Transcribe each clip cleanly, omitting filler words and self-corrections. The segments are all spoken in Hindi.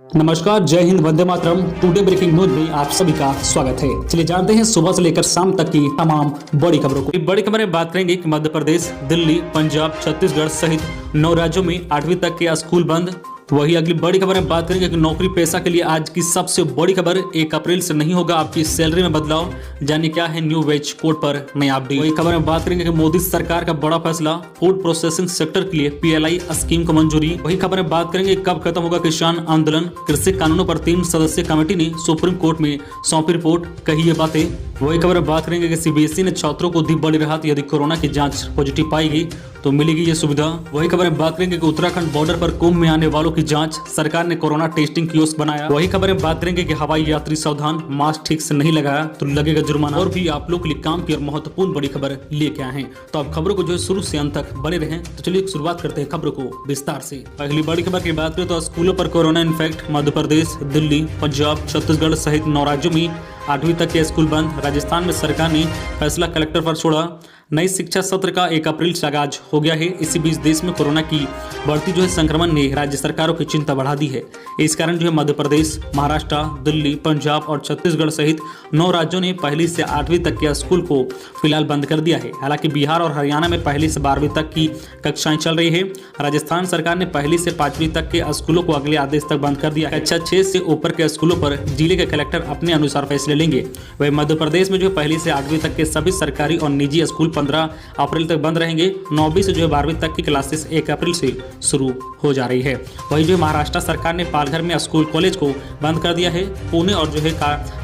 नमस्कार, जय Hind, Vande Mataram. Today breaking news में आप सभी का स्वागत है। चलिए जानते हैं सुबह से लेकर शाम तक की तमाम बड़ी खबरों को। बड़ी खबर में बात करेंगे कि मध्य प्रदेश, दिल्ली, पंजाब, छत्तीसगढ़ सहित 9 राज्यों में 8वीं तक के स्कूल बंद। वही अगली बड़ी खबर में बात करेंगे कि नौकरी पेशा के लिए आज की सबसे बड़ी खबर, 1 अप्रैल से नहीं होगा आपकी सैलरी में बदलाव। जानिए क्या है न्यू वेज कोड पर नया अपडेट। वही खबर में बात करेंगे कि मोदी सरकार का बड़ा फैसला, फूड प्रोसेसिंग सेक्टर के लिए PLI स्कीम को मंजूरी। वही खबर में बात करेंगे कब खत्म होगा किसान आंदोलन। कृषि कानूनों पर 3 सदस्यीय कमेटी ने सुप्रीम कोर्ट में सौंपी रिपोर्ट, कही ये बातें। वही खबर में बात करेंगे कि CBSE ने छात्रों को दी बड़ी राहत, यदि कोरोना की जांच पॉजिटिव पाएगी तो मिलेगी ये सुविधा। वही खबर में बात करेंगे कि उत्तराखंड बॉर्डर पर कुंभ में आने वालों की जांच, सरकार ने कोरोना टेस्टिंग कियोस्क बनाया। वही खबर में बात करेंगे कि हवाई यात्री सावधान, मास्क ठीक से नहीं लगाया तो लगेगा जुर्माना। और भी आप लोग के लिए काम की और महत्वपूर्ण बड़ी खबर लेके आए हैं, तो आप खबरों को जो है शुरू से अंत तक बने रहें। तो चलिए शुरुआत करते हैं खबरों को विस्तार से। पहली बड़ी खबर की बात करें तो स्कूलों पर कोरोना इन्फेक्ट, मध्य प्रदेश, दिल्ली, पंजाब, छत्तीसगढ़ सहित 9 राज्यों में 8वीं तक के स्कूल बंद। राजस्थान में सरकार ने फैसला कलेक्टर पर छोड़ा। नई शिक्षा सत्र का 1 अप्रैल से आगाज हो गया है। इसी बीच देश में कोरोना की बढ़ती जो है संक्रमण ने राज्य सरकारों की चिंता बढ़ा दी है। इस कारण जो है मध्य प्रदेश, महाराष्ट्र, दिल्ली, पंजाब और छत्तीसगढ़ सहित 9 राज्यों ने पहली से 8वीं तक के स्कूल को फिलहाल बंद कर दिया है। हालांकि बिहार और हरियाणा में पहली से 12वीं तक की कक्षाएं चल रही है। राजस्थान सरकार ने पहली से 5वीं तक के स्कूलों को अगले आदेश तक बंद कर दिया है। कक्षा 6 से ऊपर के स्कूलों पर जिले के कलेक्टर अपने अनुसार फैसले लेंगे। वही मध्य प्रदेश में जो पहली से 8वीं तक के सभी सरकारी और निजी स्कूल 15 अप्रैल तक बंद रहेंगे। 9वीं से जो है 12वीं तक की क्लासेस 1 अप्रैल से शुरू हो जा रही है। वही जो महाराष्ट्र सरकार ने पालघर में स्कूल कॉलेज को बंद कर दिया है। पुणे और जो है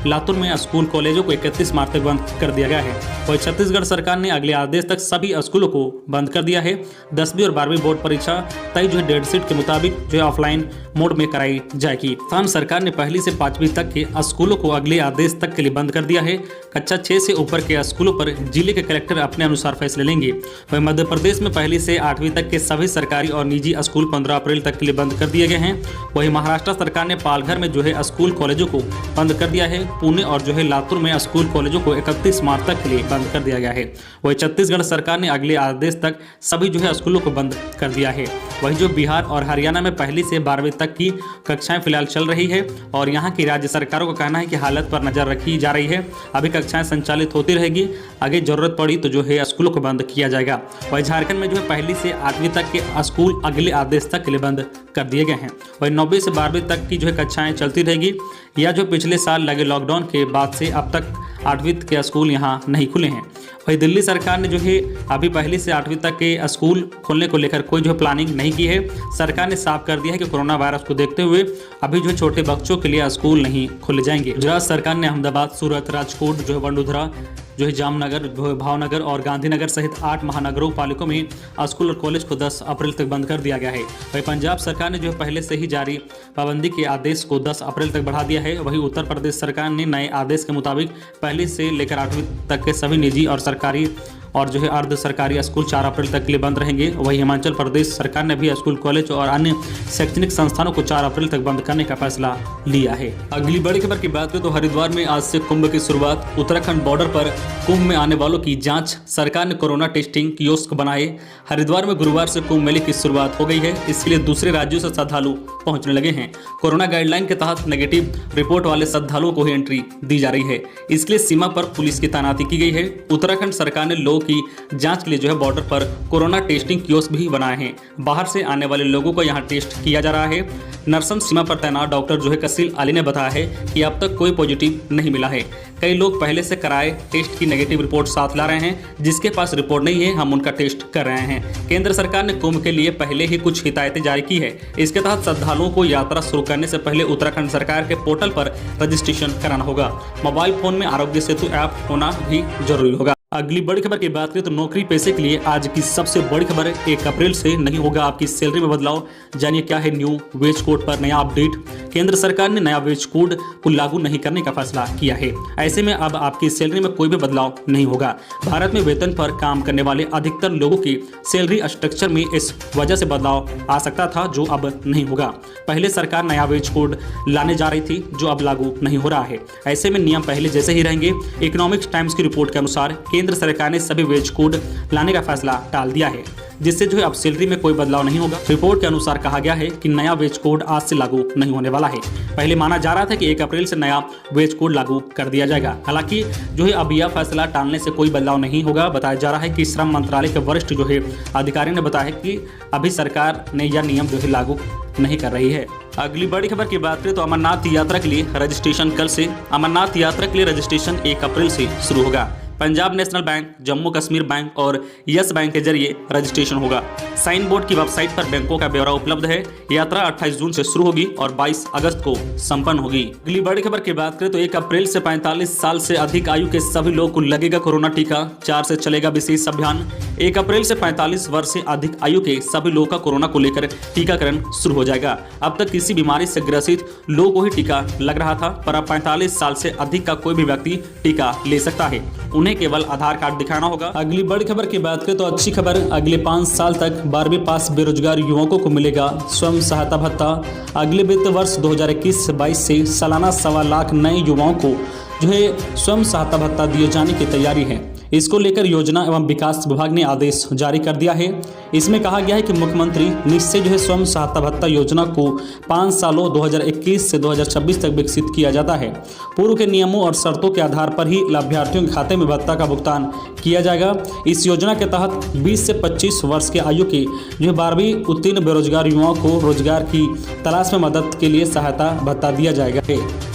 लातूर में स्कूल कॉलेजों को 31 मार्च तक बंद कर दिया गया है। वही छत्तीसगढ़ सरकार ने अगले आदेश तक सभी स्कूलों को बंद कर दिया है। 10वीं और 12वीं बोर्ड परीक्षा तय जो है डेट शीट के मुताबिक जो है ऑफलाइन मोड में कराई जाएगी। राजस्थान सरकार ने पहली से 5वीं तक के स्कूलों को अगले आदेश तक के लिए बंद कर दिया है। कक्षा 6 से ऊपर के स्कूलों पर जिले के कलेक्टर अपने अनुसार फैसले लेंगे। वही मध्य प्रदेश में पहली से 8वीं तक के सभी सरकारी और निजी स्कूल 15 अप्रैल तक के लिए बंद कर दिए गए हैं। वही महाराष्ट्र सरकार ने पालघर में जो है स्कूल कॉलेजों को बंद कर दिया है। पुणे और जो है लातूर में स्कूल कॉलेजों को 31 मार्च तक के लिए बंद कर दिया गया है। वही छत्तीसगढ़ सरकार ने अगले आदेश तक सभी जो है स्कूलों को बंद कर दिया है। वही जो बिहार और हरियाणा में पहली से 12वीं तक की कक्षाएं फिलहाल चल रही है और यहाँ की राज्य सरकारों का कहना है कि हालत पर नजर रखी जा रही है। अभी कक्षाएं संचालित होती रहेगी, आगे जरूरत पड़ी तो जो है स्कूलों को बंद किया जाएगा। वही झारखंड में जो है पहली से 8वीं तक के स्कूल अगले आदेश तक के लिए बंद कर दिए गए हैं। वही 9वीं से 12वीं तक की जो है कक्षाएं चलती रहेगी। या जो पिछले साल लगे लॉकडाउन के बाद से अब तक 8वीं के स्कूल यहाँ नहीं खुले हैं। वही दिल्ली सरकार ने जो है अभी पहली से 8वीं तक के स्कूल खोलने को लेकर कोई जो है प्लानिंग नहीं की है। सरकार ने साफ कर दिया है कि कोरोना वायरस को देखते हुए अभी जो छोटे बच्चों के लिए स्कूल नहीं खोले जाएंगे। गुजरात सरकार ने अहमदाबाद, सूरत, राजकोट, जो है वडोदरा, जो है जामनगर, भावनगर और गांधीनगर सहित 8 महानगरों पालिकों में स्कूल और कॉलेज को 10 अप्रैल तक बंद कर दिया गया है। वही पंजाब सरकार ने जो है पहले से ही जारी पाबंदी के आदेश को 10 अप्रैल तक बढ़ा दिया है। वही उत्तर प्रदेश सरकार ने नए आदेश के मुताबिक पहली से लेकर 8वीं तक के सभी निजी और सरकारी और जो है अर्ध सरकारी स्कूल 4 अप्रैल तक के लिए बंद रहेंगे। वही हिमाचल प्रदेश सरकार ने भी स्कूल, कॉलेज और अन्य शैक्षणिक संस्थानों को 4 अप्रैल तक बंद करने का फैसला लिया है। अगली बड़ी खबर की बात करें तो हरिद्वार में आज से कुंभ की शुरुआत। उत्तराखंड बॉर्डर पर कुंभ में आने वालों की जांच, सरकार ने कोरोना टेस्टिंग कियोस्क बनाए। हरिद्वार में गुरुवार से कुंभ मेले की शुरुआत हो गई है। इसके लिए दूसरे राज्यों से श्रद्धालु पहुंचने लगे हैं। कोरोना गाइडलाइन के तहत नेगेटिव रिपोर्ट वाले श्रद्धालुओं को ही एंट्री दी जा रही है। इसके लिए सीमा पर पुलिस की तैनाती की गई है। उत्तराखंड सरकार ने लोगों की जांच के लिए जो है बॉर्डर पर कोरोना टेस्टिंग कियोस्क भी बनाए हैं। बाहर से आने वाले लोगों को यहां टेस्ट किया जा रहा है। नरसन सीमा पर तैनात डॉक्टर जो है कसील अली ने बताया है कि अब तक कोई पॉजिटिव नहीं मिला है। कई लोग पहले से कराए टेस्ट की नेगेटिव रिपोर्ट साथ ला रहे हैं। जिसके पास रिपोर्ट नहीं है हम उनका टेस्ट कर रहे हैं। केंद्र सरकार ने कुंभ के लिए पहले ही कुछ हिदायतें जारी की है। इसके तहत श्रद्धालुओं को यात्रा शुरू करने से पहले उत्तराखंड सरकार के पोर्टल पर रजिस्ट्रेशन कराना होगा। मोबाइल फोन में आरोग्य सेतु ऐप होना भी जरूरी होगा। अगली बड़ी खबर की बात करें तो नौकरी पेशे के लिए आज की सबसे बड़ी खबर है, 1 अप्रैल से नहीं होगा आपकी सैलरी में बदलाव। जानिए क्या है न्यू वेज कोड पर नया अपडेट। केंद्र सरकार ने नया वेज कोड को लागू नहीं करने का फैसला किया है। ऐसे में अब आपकी सैलरी में कोई भी बदलाव नहीं होगा। भारत में वेतन पर काम करने वाले अधिकतर लोगों की सैलरी स्ट्रक्चर में इस वजह से बदलाव आ सकता था, जो अब नहीं होगा। पहले सरकार नया वेज कोड लाने जा रही थी, जो अब लागू नहीं हो रहा है। ऐसे में नियम पहले जैसे ही रहेंगे। इकोनॉमिक्स टाइम्स की रिपोर्ट के अनुसार केंद्र सरकार ने सभी वेज कोड लाने का फैसला टाल दिया है, जिससे जो है अब सैलरी में कोई बदलाव नहीं होगा। रिपोर्ट के अनुसार कहा गया है कि नया वेज कोड आज से लागू नहीं होने वाला है। पहले माना जा रहा था कि 1 अप्रैल से नया वेज कोड लागू कर दिया जाएगा। हालांकि जो है अब यह फैसला टालने से कोई बदलाव नहीं होगा। बताया जा रहा है कि श्रम मंत्रालय के वरिष्ठ जो है अधिकारी ने बताया है कि अभी सरकार ने यह नियम जो है लागू नहीं कर रही है। अगली बड़ी खबर की बात करें तो अमरनाथ यात्रा के लिए रजिस्ट्रेशन कल से। अमरनाथ यात्रा के लिए रजिस्ट्रेशन 1 अप्रैल से शुरू होगा। Punjab national bank, Jammu Kashmir bank और यस बैंक के जरिए रजिस्ट्रेशन होगा। साइन बोर्ड की वेबसाइट पर बैंकों का ब्यौरा उपलब्ध है। यात्रा 28 जून से शुरू होगी और 22 अगस्त को संपन्न होगी। अगली बड़ी खबर की बात करें तो 1 अप्रैल से 45 साल से अधिक आयु के सभी लोगों को लगेगा कोरोना टीका। 4 से चलेगा विशेष अभियान। 1 अप्रैल से 45 वर्ष से अधिक आयु के सभी लोगों का कोरोना को लेकर टीकाकरण शुरू हो जाएगा। अब तक किसी बीमारी से ग्रसित लोगों को ही टीका लग रहा था, पर अब 45 साल से अधिक का कोई भी व्यक्ति टीका ले सकता है। उन्हें केवल आधार कार्ड दिखाना होगा। अगली बड़ी खबर की बात करें तो अच्छी खबर, अगले 5 साल तक 12वीं पास बेरोजगार युवकों को मिलेगा स्वयं सहायता भत्ता। अगले वित्त वर्ष 2021-22 से सालाना 1.25 लाख नए युवाओं को जो है स्वयं सहायता भत्ता दिए जाने की तैयारी है। इसको लेकर योजना एवं विकास विभाग ने आदेश जारी कर दिया है। इसमें कहा गया है कि मुख्यमंत्री निश्चय जो है स्वयं सहायता भत्ता योजना को 5 सालों 2021 से 2026 तक विकसित किया जाता है। पूर्व के नियमों और शर्तों के आधार पर ही लाभार्थियों के खाते में भत्ता का भुगतान किया जाएगा। इस योजना के तहत 20 से 25 वर्ष के आयु के जो 12वीं उत्तीर्ण बेरोजगार युवाओं को रोजगार की तलाश में मदद के लिए सहायता भत्ता दिया जाएगा।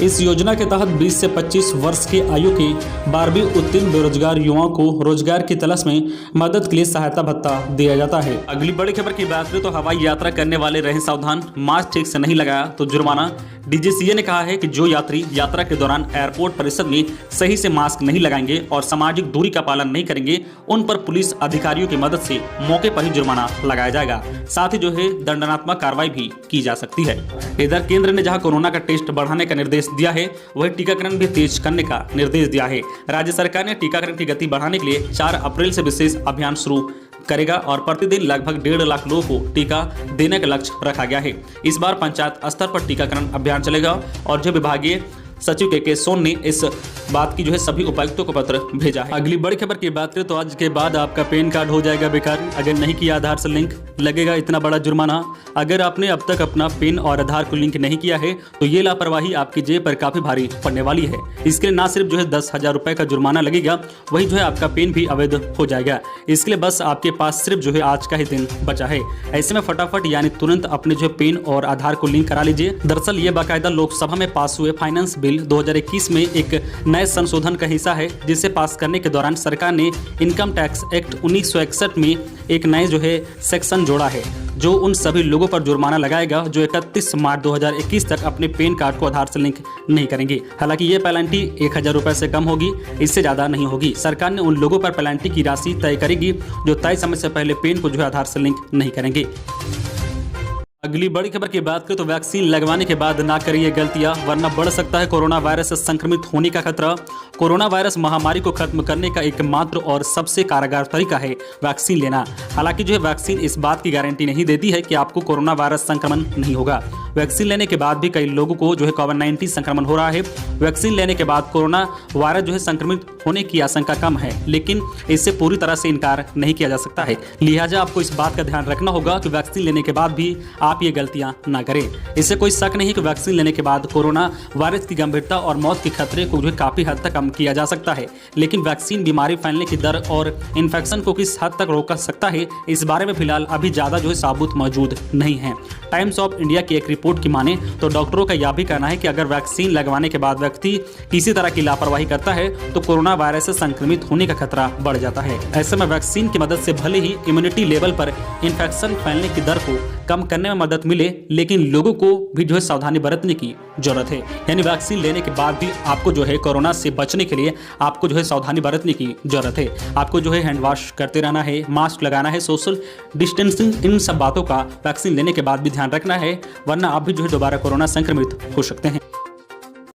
इस योजना के तहत 20 से 25 वर्ष के आयु के 12वीं उत्तीर्ण बेरोजगार युवाओं को रोजगार की तलाश में मदद के लिए सहायता भत्ता दिया जाता है। अगली बड़ी खबर की बात करें तो हवाई यात्रा करने वाले रहें सावधान, मास्क ठीक से नहीं लगाया तो जुर्माना। डीजीसीए ने कहा है कि जो यात्री यात्रा के दौरान एयरपोर्ट परिसर में सही से मास्क नहीं लगाएंगे और सामाजिक दूरी का पालन नहीं करेंगे, उन पर पुलिस अधिकारियों की मदद से मौके पर ही जुर्माना लगाया जाएगा। साथ ही जो है दंडात्मक कार्रवाई भी की जा सकती है। इधर केंद्र ने जहां कोरोना का टेस्ट बढ़ाने का निर्देश दिया है, वही टीकाकरण भी तेज करने का निर्देश दिया है। राज्य सरकार ने टीकाकरण की गति बढ़ाने के लिए 4 अप्रैल से विशेष अभियान शुरू करेगा और प्रतिदिन लगभग 1.5 लाख लोगों को टीका देने का लक्ष्य रखा गया है। इस बार पंचायत स्तर पर टीकाकरण अभियान चलेगा और जो विभागीय सचिव के सोन ने इस बात की जो है सभी उपायुक्तों को पत्र भेजा है। अगली बड़ी खबर की बात करें तो आज के बाद आपका पैन कार्ड हो जाएगा बेकार अगर नहीं किया आधार से लिंक, लगेगा इतना बड़ा जुर्माना। अगर आपने अब तक अपना पैन और आधार को लिंक नहीं किया है तो ये लापरवाही आपकी जेब पर काफी भारी पड़ने वाली है। इसके लिए ना सिर्फ जो है 10,000 रुपए का जुर्माना लगेगा, वही जो है आपका पैन भी अवैध हो जाएगा। इसके लिए बस आपके पास सिर्फ जो है आज का ही दिन बचा है। ऐसे में फटाफट यानी तुरंत अपने जो है पैन और आधार को लिंक करा लीजिए। दरअसल ये बाकायदा लोकसभा में पास हुए फाइनेंस बिल 2021 में एक नए संशोधन का हिस्सा है, जिसे पास करने के दौरान सरकार ने इनकम टैक्स एक्ट 1961 में एक नए जो है सेक्शन जोड़ा है, जो उन सभी लोगों पर जुर्माना लगाएगा जो 31 मार्च 2021 तक अपने पैन कार्ड को आधार से लिंक नहीं करेंगे। हालांकि ये पेनल्टी 1,000 रुपए से कम होगी, इससे ज़्यादा नहीं होगी। सरकार ने उन लोगों पर पेनल्टी की राशि तय करेगी जो तय समय से पहले पैन को जो है आधार से लिंक नहीं करेंगे। अगली बड़ी खबर की बात करें तो वैक्सीन लगवाने के बाद ना करिए गलतियां, वरना बढ़ सकता है कोरोना वायरस से संक्रमित होने का खतरा। कोरोना वायरस महामारी को खत्म करने का एकमात्र और सबसे कारगर तरीका है वैक्सीन लेना। हालांकि जो है वैक्सीन इस बात की गारंटी नहीं देती है कि आपको कोरोना वायरस संक्रमण नहीं होगा। वैक्सीन लेने के बाद भी कई लोगों को जो है कोविड-19 संक्रमण हो रहा है। वैक्सीन लेने के बाद कोरोना वायरस जो है संक्रमित होने की आशंका कम है, लेकिन इससे पूरी तरह से इनकार नहीं किया जा सकता है। लिहाजा आपको इस बात का ध्यान रखना होगा कि वैक्सीन लेने के बाद भी आप ये गलतियां ना करें। इससे कोई शक नहीं कि वैक्सीन लेने के बाद कोरोना वायरस की गंभीरता और मौत के खतरे को जो काफी हद तक कम किया जा सकता है, लेकिन वैक्सीन बीमारी फैलने की दर और इन्फेक्शन को किस हद तक रोक सकता है, इस बारे में फिलहाल अभी ज्यादा जो है साबुत मौजूद नहीं है। टाइम्स ऑफ इंडिया की एक रिपोर्ट की माने तो डॉक्टरों का यह भी कहना है कि अगर वैक्सीन लगवाने के बाद व्यक्ति किसी तरह की लापरवाही करता है तो कोरोना वायरस से संक्रमित होने का खतरा बढ़ जाता है। ऐसे में वैक्सीन की मदद से भले ही इम्यूनिटी लेवल पर इन्फेक्शन फैलने की दर को कम करने में मदद मिले, लेकिन लोगों को भी जो है सावधानी बरतने की जरूरत है। यानी वैक्सीन लेने के बाद भी आपको जो है कोरोना से बचने के लिए आपको जो है सावधानी बरतने की जरूरत है। आपको जो है हैंड वॉश करते रहना है, मास्क लगाना है, सोशल डिस्टेंसिंग, इन सब बातों का वैक्सीन लेने के बाद भी ध्यान रखना है, वरना आप भी जो है दोबारा कोरोना संक्रमित हो सकते हैं।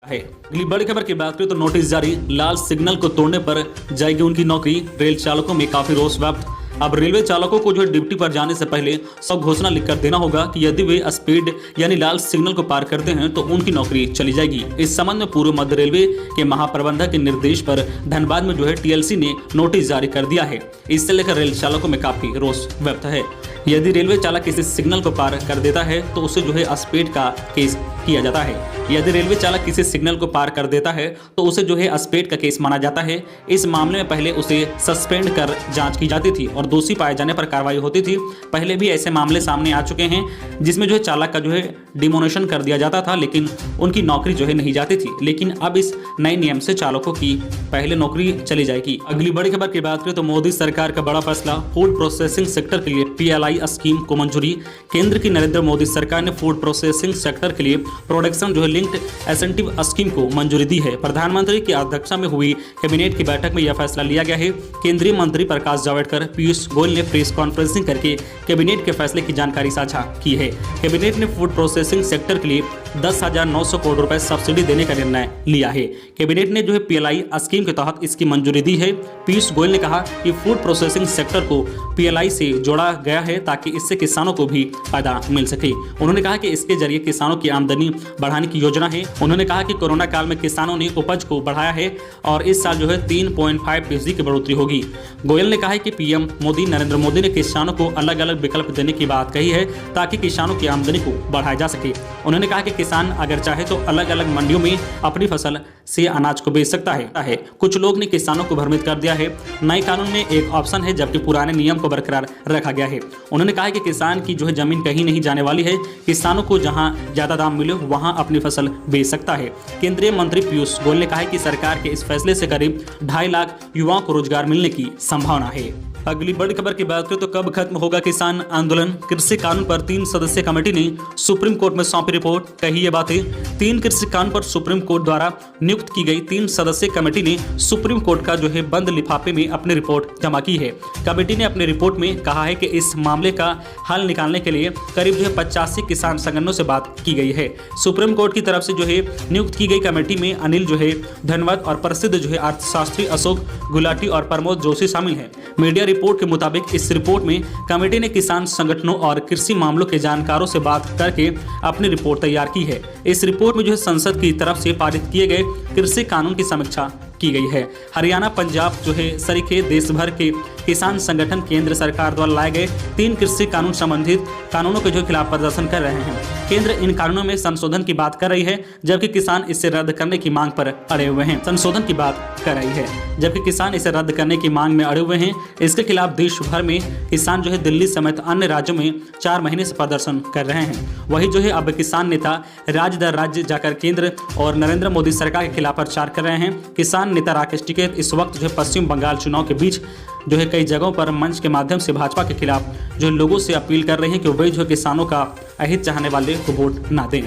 अगली बड़ी खबर की बात करें तो नोटिस जारी, लाल सिग्नल को तोड़ने पर जाएगी उनकी नौकरी। रेल चालकों में काफी रोष व्याप्त। अब रेलवे चालकों को जो है ड्यूटी पर जाने से पहले सब घोषणा लिखकर देना होगा कि यदि वे स्पीड यानी लाल सिग्नल को पार करते हैं तो उनकी नौकरी चली जाएगी। इस संबंध में पूर्व मध्य रेलवे के महाप्रबंधक के निर्देश पर धनबाद में जो है टीएलसी ने नोटिस जारी कर दिया है। इससे लेकर रेल चालकों में काफी रोष व्यक्त है। यदि रेलवे चालक किसी सिग्नल को पार कर देता है तो उसे जो है स्पीड का केस किया जाता है। यदि रेलवे चालक किसी सिग्नल को पार कर देता है तो उसे जो है स्पीड का केस माना जाता है। इस मामले में पहले उसे सस्पेंड कर जांच की जाती थी और दोषी पाए जाने पर कार्रवाई होती थी। पहले भी ऐसे मामले सामने आ चुके हैं जिसमें जो है चालक का जो है डिमोनेशन कर दिया जाता था, लेकिन उनकी नौकरी जो है नहीं जाती थी। लेकिन अब इस नए नियम से चालकों की पहले नौकरी चली जाएगी। अगली बड़ी खबर की बात करें तो मोदी सरकार का बड़ा फैसला, फूड प्रोसेसिंग सेक्टर के लिए PLI स्कीम को मंजूरी। केंद्र की नरेंद्र मोदी सरकार ने फूड प्रोसेसिंग सेक्टर के लिए प्रोडक्शन जो है लिंक्ड इंसेंटिव स्कीम को मंजूरी दी है। प्रधानमंत्री की अध्यक्षता में हुई कैबिनेट की बैठक में यह फैसला लिया गया है। केंद्रीय मंत्री प्रकाश जावड़ेकर, पीयूष गोयल ने प्रेस कॉन्फ्रेंसिंग करके कैबिनेट के फैसले की जानकारी साझा की है। कैबिनेट ने फूड प्रोसेसिंग सेक्टर के लिए 10,900 करोड़ रुपए सब्सिडी देने का निर्णय लिया है। कैबिनेट ने जो है PLI स्कीम के तहत इसकी मंजूरी दी है। पीयूष गोयल ने कहा कि फूड प्रोसेसिंग सेक्टर को PLI से जोड़ा गया है ताकि इससे किसानों को भी फायदा मिल सके। उन्होंने कहा कि इसके जरिए किसानों की आमदनी बढ़ाने की योजना है। उन्होंने कहा कि कोरोना काल में किसानों ने उपज को बढ़ाया है और इस साल जो है 3.5% की बढ़ोतरी होगी। गोयल ने कहा है कि PM मोदी नरेंद्र मोदी ने किसानों को अलग अलग विकल्प देने की बात कही है ताकि किसानों की आमदनी को बढ़ाया जा सके। उन्होंने कहा कि किसान अगर चाहे तो अलग अलग मंडियों में अपनी फसल से अनाज को बेच सकता है। कुछ लोग ने किसानों को भ्रमित कर दिया है। नए कानून में एक ऑप्शन है जबकि पुराने नियम को बरकरार रखा गया है। उन्होंने कहा कि किसान की जो है जमीन कहीं नहीं जाने वाली है। किसानों को जहां ज्यादा दाम मिले वहां अपनी फसल बेच सकता है। केंद्रीय मंत्री पीयूष गोयल ने कहा कि सरकार के इस फैसले से करीब 2.5 लाख युवाओं को रोजगार मिलने की संभावना है। अगली बड़ी खबर की बात करें तो कब खत्म होगा किसान आंदोलन। कृषि कानून पर 3 सदस्यीय कमेटी ने सुप्रीम कोर्ट में सौंपी रिपोर्ट, कही ये बातें। 3 कृषि कानून पर सुप्रीम कोर्ट द्वारा नियुक्त की गई 3 सदस्यीय कमेटी ने सुप्रीम कोर्ट का जो है बंद लिफाफे में अपनी रिपोर्ट जमा की है। कमेटी ने अपनी रिपोर्ट में कहा है कि इस मामले का हल निकालने के लिए करीब जो है 85 किसान संगठनों से बात की गई है। सुप्रीम कोर्ट की तरफ से जो है नियुक्त की गई कमेटी में अनिल जो है धनवत और प्रसिद्ध जो है अर्थशास्त्री अशोक गुलाटी और प्रमोद जोशी शामिल हैं। मीडिया रिपोर्ट के मुताबिक इस रिपोर्ट में कमेटी ने किसान संगठनों और कृषि मामलों के जानकारों से बात करके अपनी रिपोर्ट तैयार की है। इस रिपोर्ट में जो है संसद की तरफ से पारित किए गए कृषि कानून की समीक्षा की गई है। हरियाणा, पंजाब जो है सरीखे देश भर के किसान संगठन केंद्र सरकार द्वारा लाए गए 3 कृषि कानून संबंधित कानूनों के जो खिलाफ प्रदर्शन कर रहे हैं। केंद्र इन कानूनों में संशोधन की बात कर रही है जबकि किसान इसे रद्द करने की मांग पर अड़े हुए हैं। संशोधन की बात कर रही है जबकि किसान इसे रद्द करने की मांग में अड़े हुए हैं। इसके खिलाफ देश भर में किसान जो है दिल्ली समेत अन्य राज्यों में 4 महीने से प्रदर्शन कर रहे हैं। वही जो है अब किसान नेता राज्य दर राज्य जाकर केंद्र और नरेंद्र मोदी सरकार के खिलाफ प्रचार कर रहे हैं। किसान नेता राकेश टिकैत इस वक्त जो है पश्चिम बंगाल चुनाव के बीच जो है कई जगहों पर मंच के माध्यम से भाजपा के खिलाफ जो लोगों से अपील कर रहे हैं कि वे जो किसानों का अहित चाहने वाले को वोट ना दें।